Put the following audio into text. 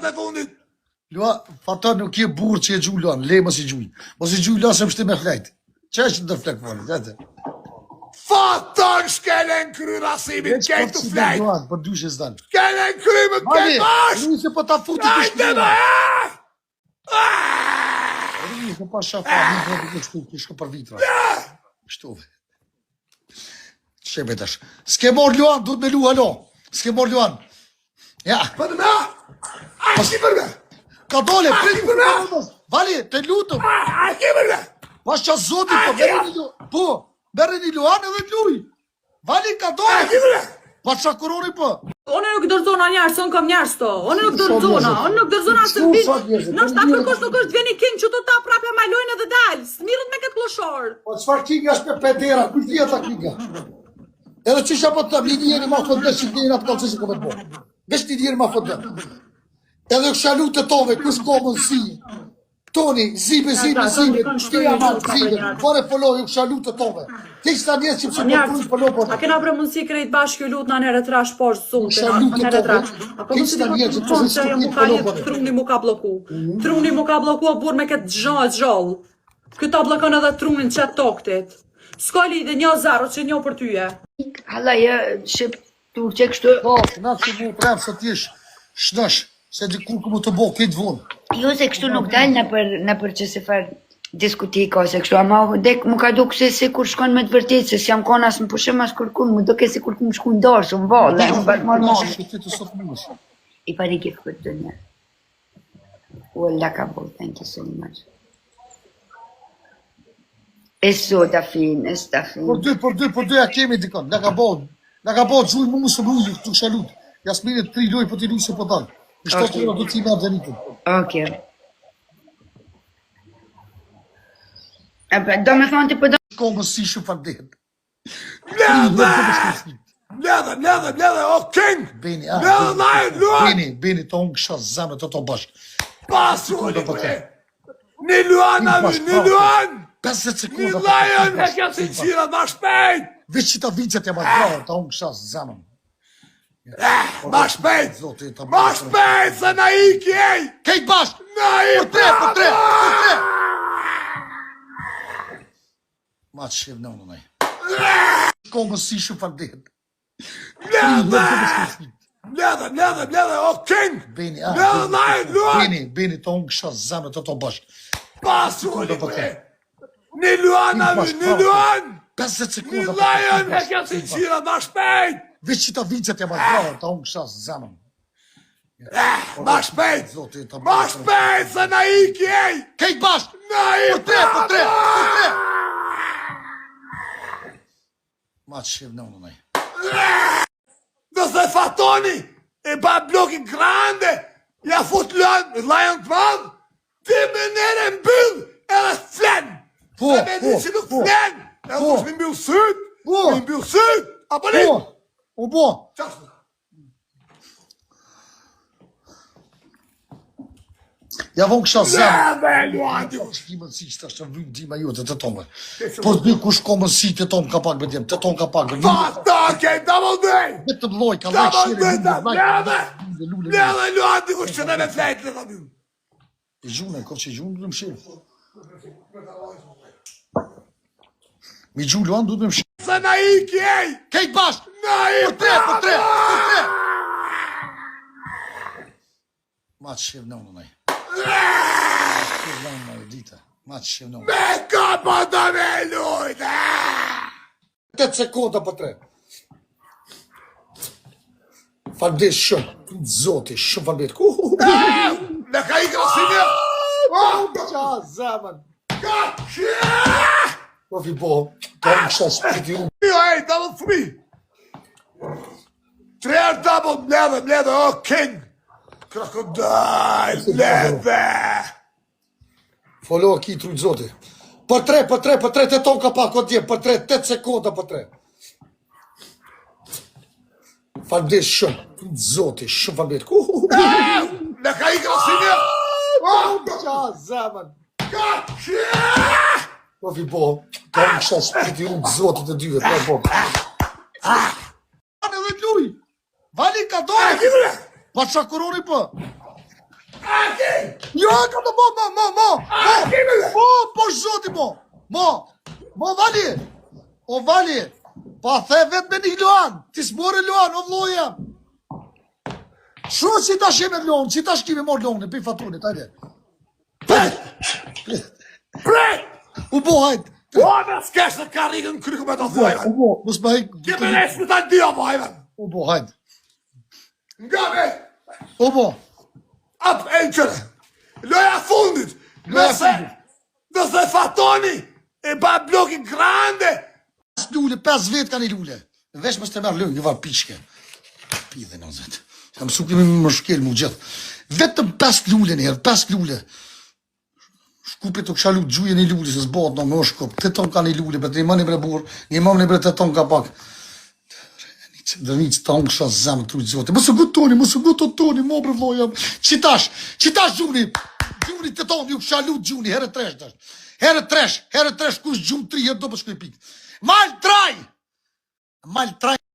e fundit. Luan, fata nuk je burë që e gjuj Luan, le mos i gjuj. Mos i gjuj Luan se më shti me flejt. Që është në flejt vëllë, gjete? Faton shkelen kry rasimin, kej të flejt. Luan, për dyshe zdanë. Shkelen kry më kej bash. Rrë se po ta futi të Ajde shkri. me, Rrë se pa shafa, një të kështu, kështu për vitra. Kështuve. Shebe tash. S'ke mor Luan, duhet me lu, halo. S'ke mor Luan. Ja. për me, a ki për me. Ka dole, prit për me. Vali, te lutëm. A ki për me. Pas qa zotin, po, merë një Luan edhe luj. Vali, ka A dole. ki për me. Pas qa kurori, po. One nuk dorëzona njerë, se unë kam njerës to. One nuk dorëzona, unë nuk dorëzona se mbi. Nështë ta kërkosh nuk është vjeni king që të ta prapja majlojnë edhe dalë. Smirët me këtë kloshor. Po qëfar kinga është me pedera, kush dhja ta kinga? Edhe që shë po të një njeri ma fëndë që një atë kalëse që këmë të bo. Vesh një njeri ma fëndë. Edhe këshalu të tove, kus komën si. Toni, zibe, shkëja marë, zibe. Fare foloj, këshalu të tove. Te që ta njësë që pëse përkruj foloj për. A kena për mundësi krejt bashkë ju lutë në nërë të rash poshtë zote, Këshalu në të nërë të tove. rash. A për mundësi të për tonë që mu ka jetë, truni mu ka bloku. Truni mu ka bloku a burë me këtë gjallë. Këta blokon edhe trunin qëtë toktit. S'ka lidhe 1-0 që një për tyje. Hala, shqip turqe kështu. Po, na që mu premë se t'jesh shnësh, se dikur këmu të bo këtë vonë. Jo se kështu nuk dalë në për që se farë diskuti ka se kështu, ama dek mu ka do këse si kur shkon me të vërtit, se s'jam kon as më pushem as kërkun, mu do ke si kur këmë shkun darë, shumë valë, më bërë marë marë. I pari ke këtë të një. Wallah ka bo, thank you so much. Da fin. Për dy, a kemi dikon, nga ka bo gjuj mu së rujë, të shalut. Jasminit 3 loj për t'i lujë se po dalë. Në shto të do t'i me abdenitin. Oke. Do me thonë të përdo... Kongës si shumë fardet. Mledhe, o king. Beni, Mledhe najë, luan. Beni, të unë kësha zemë të të bashkë. Pasu, një luan, një luan. 50 sekunda. Një lajon me kjo si qira ma shpejt. Veç që ta vicet e ma grave, të unë kësha zemën. Ma shpejt, se na iki, ej. Kejt bashkë. Na iki, Për tre. Ma të shqevë në unë nëj. Kongës si shumë fardet. Mledhe, o king. Beni, Mledhe najë, luan. Beni, të unë kësha zemë të të bashkë. Pasu, një luan, një luan. 50 sekunda. Një lajon me kjo si qira ma shpejt. Veç që ta vicet e ma grave, të unë kësha zemën. Ma shpejt, se na iki, ej. Kejt bashkë. Na iki, Për tre. Ma të shqevë në unë nëj. Nëse fatoni, e ba blokin grande, ja fut lajon të madhë, ti me nere mbyll edhe flen. Se me di që nuk flen, e du shmi mbyll syt, apo një? O bo. Ja vonë kësha zemë. Shkimën si që të është vëjmë dima ju të tomë. Po të bëjë kush komën si të tomë ka pak bëdjem, të tomë ka pak bëdjem. Fata, okej, double day! Vetëm loj, ka loj shire. Mledhe, luati kush që dhe me flejt në të bjëm. E gjune, ko që gjune du të më shire. Mi gjune, luan du të më shire. Se na iki, ej! Kejt bashkë! Na iki, Për tre. Ma të shqevë në unë nëj. Ma të shqevë në unë. Me ka po të me lujtë! 8 sekunda për 3. Falbdes shumë, zoti, shumë falbdes. Me ka i krasinja! Qa zemën. Ka! Po fi po, ka më kësha shpiti unë. Jo, ej, double 3! 3 double, mledhe, o king! Krokodil, mledhe! Folo ki trujtë zoti. Për 3, të tonë ka pak o djemë, për 3, 8 sekunda për 3. Falbdes shumë, zoti, shumë falbdes. Me ka i krasinja! Qa zemën. Ka! Po fi po, ka më kësha shpiti unë, zotit e dyve, të po. Vani edhe luj! Vani ka dojë! Pa qa kurori po! Jo, ka të mo, po zoti mo, vali, o vali, pa the vet me një luan, ti s'more luan, o vloja. Shumë që ta shime luan, që ta shkime mor luan, pi fatunit, hajde. Prej! U bo, hajde. O, me s'kesh në karikën kryku me të thojve. U bo, mos me hajde. Kime nesh me ta ndia vajve. U bo, hajde. Nga me, U bo. ap e në qëre. Loja fundit. Nëse fatoni e ba blokin grande. Lule, 5 vetë ka një lule. Vesh më së të merë lënë, një varë piqke. Pidhe në zetë. Kam su kemi më shkel mu gjithë. Vetëm 5 lule njerë, 5 lule. Shkupe të kësha lutë gjuje një lule, se s'bot në më shkup. 8 ton ka një lule, për të një mëni bre burë, një mëni bre 8 ton ka pak. Dhe një që ta unë kësha zemë të ujtë zote. Mësë gutë toni, mo bre vlojam. Qitash gjuni. Gjuni 8 ton, ju kësha lutë gjuni, herë tresh, kush gjumë 3 herë do për shkuj pikë. Mal traj!